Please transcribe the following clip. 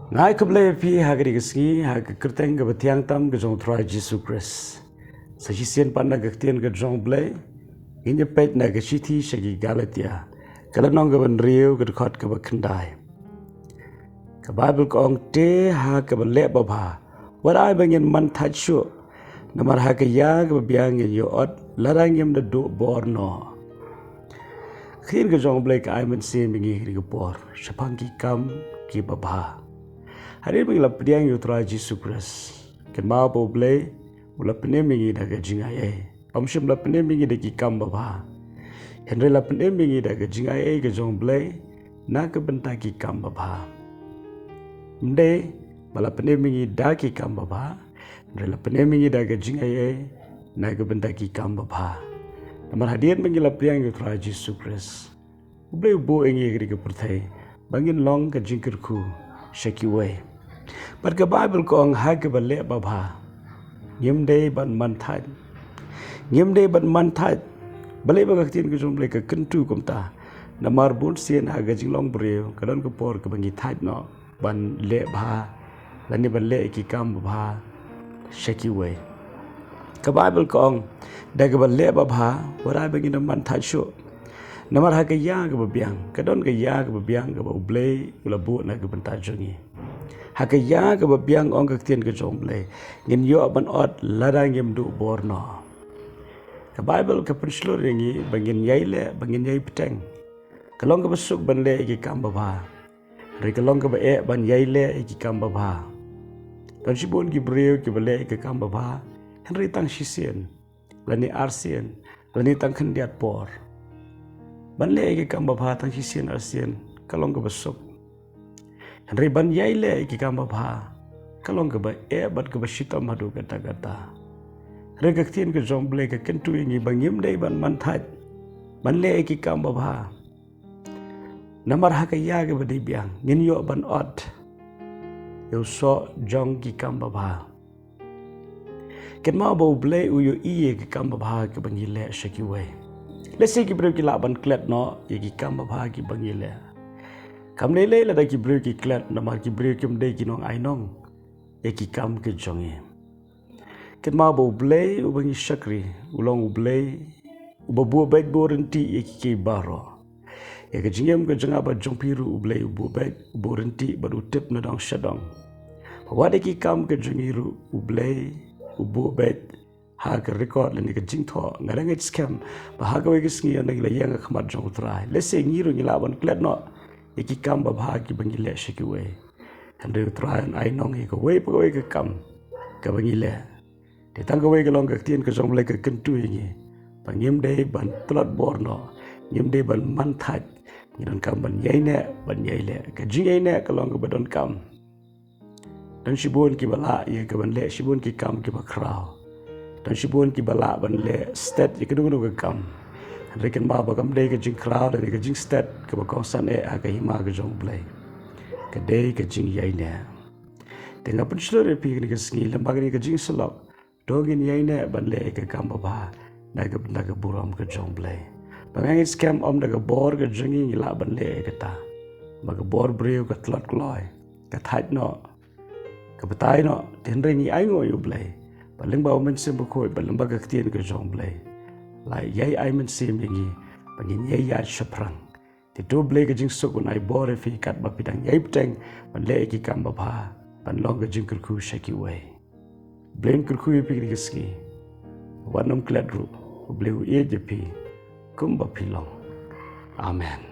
Ngai keblai pi hagri kesengi hag kerteng ke betiang tam ke jong try Jesus Christ. Sajisian pandang ke tian ke jong blai inya pet na ke city segi Galatia. Kalau nong ke benriu ke dekat ke bekendai. Ke Bible ko ong te ha ke belek babha. Warai bangin man tachu. Namar ha ke ya ke biang yo ot larang yem de do borno. Khin ke jong blai ke ai men sim bingi ke por. Sepang ki kam ki babha. Hari ini la pediang yu tra Jesus Christ. Ken ma bo blai ula penemingi daga jingai. Pamshim la penemingi dagi kamba ba. Henry la penemingi daga jingai ke jong blai na ke bentaki kamba ba. Mde bala penemingi dagi kamba ba. Henry la penemingi daga jingai na ke bentaki kamba ba. Namar hadian mengi la pediang yu tra Jesus Christ. Blai bo engi ke pertai. Bangin long ke jingkirku shaki way. But the Bible ko ang hag bale babha. Ngimde ban manthad. Ngimde ban manthad. Bale bagaktin ko jumble ka kentu kumta. Namar bun sien haga jinglong breu kadon ko por ka bangi thad no ban le bha. Lani ban le ki kam babha. Shaki way. Ka Bible ko ang daga bale babha wara bangi na manthad sho. Namar haga ya ga babiang kadon ga ya ga babiang ga ublay ula bu na ga banta jongi. Hakaya ke babiang ong ke ke jomble ngin yo ban ot larang yem du borno ke Bible ke penslur ringi bangin yaile bangin yai peteng kalong ke besuk ban le ki kamba ba ri kalong ke be ban yaile ki kamba ba dan sibun ki breu ki bale ke kamba ba henry tang sisien lani arsien lani tang khendiat por ban le ki kamba ba tang sisien arsien kalong ke besuk Henry ban yaile ki kamba bha kalong ke ba bat ke basita madu kata-kata regaktin ke jomble ke kentu ingi bangim dei ban manthai ban le ki kamba bha namar ha ka ya ke badi biang ngin yo ban ot yo so jong ki kamba bha ken ma bo ble u yo iye ki kamba bha ke bangile shaki we le se ki bre ki la ban klet no ye ki kamba bha ki bangile Kam lele la da ki bru ki klat na mar ki bru kim de ki nong ai nong e ki kam ke jongi ket ma bo blay u bangi shakri ulong u blay u babu bet borenti e ki baro e ke jingem ke janga ba jongpiru u blay u bu bet borenti ba u tip na dong shadong wa de ki kam ke jongiru u blay u bu bet ha ke record le ni ke jingtho ngarang it scam ba ha ke ke sngi na la yang khmat jong trai le se ngiru ni la ban klat no Iki kam babha ki bangile shikiwe. Hande try an ai nong ko we po we ke kam ka bangile. De tang ko we ke long ka tien ke jong le ke kentu ngi. Bangim de ban plot borno. Ngim de ban man thaj. Ngidan kam ban yaine ban yaile. Ka jingaine ka long ka badon kam. Dan shibun ki bala ye ka ban le shibun ki kam ki bakrao. Dan shibun ki bala ban le stat ye ke du ka kam. Rekan ba bagam dei ke jing crowd de ke jing stat ke ba konsan e aga hima ke jong blai ke dei ke jing yai ne tenga penslur pi ke sngi lambag ni ke jing selok dogin yai ne ban le ke kam ba na ke buram ke jong blai bangang scam om da ke bor ke jingi la ban le ke ta ba ke bor breu ke tlot kloi ke thaj no ke batai no ten ringi ai ngo yu blai ba ling ba men sim ko ba lambag ke tien ke jong blai lai yai ai men sim yengi bangin yai ya shaprang ti do ble ke jing sok unai bore fi kat ba pidang yai pteng ban le ki kam ba bha ban long ke jing kurku shaki way blame kurku pi ke ski wanam kladru ble u e je pi kum ba pilong amen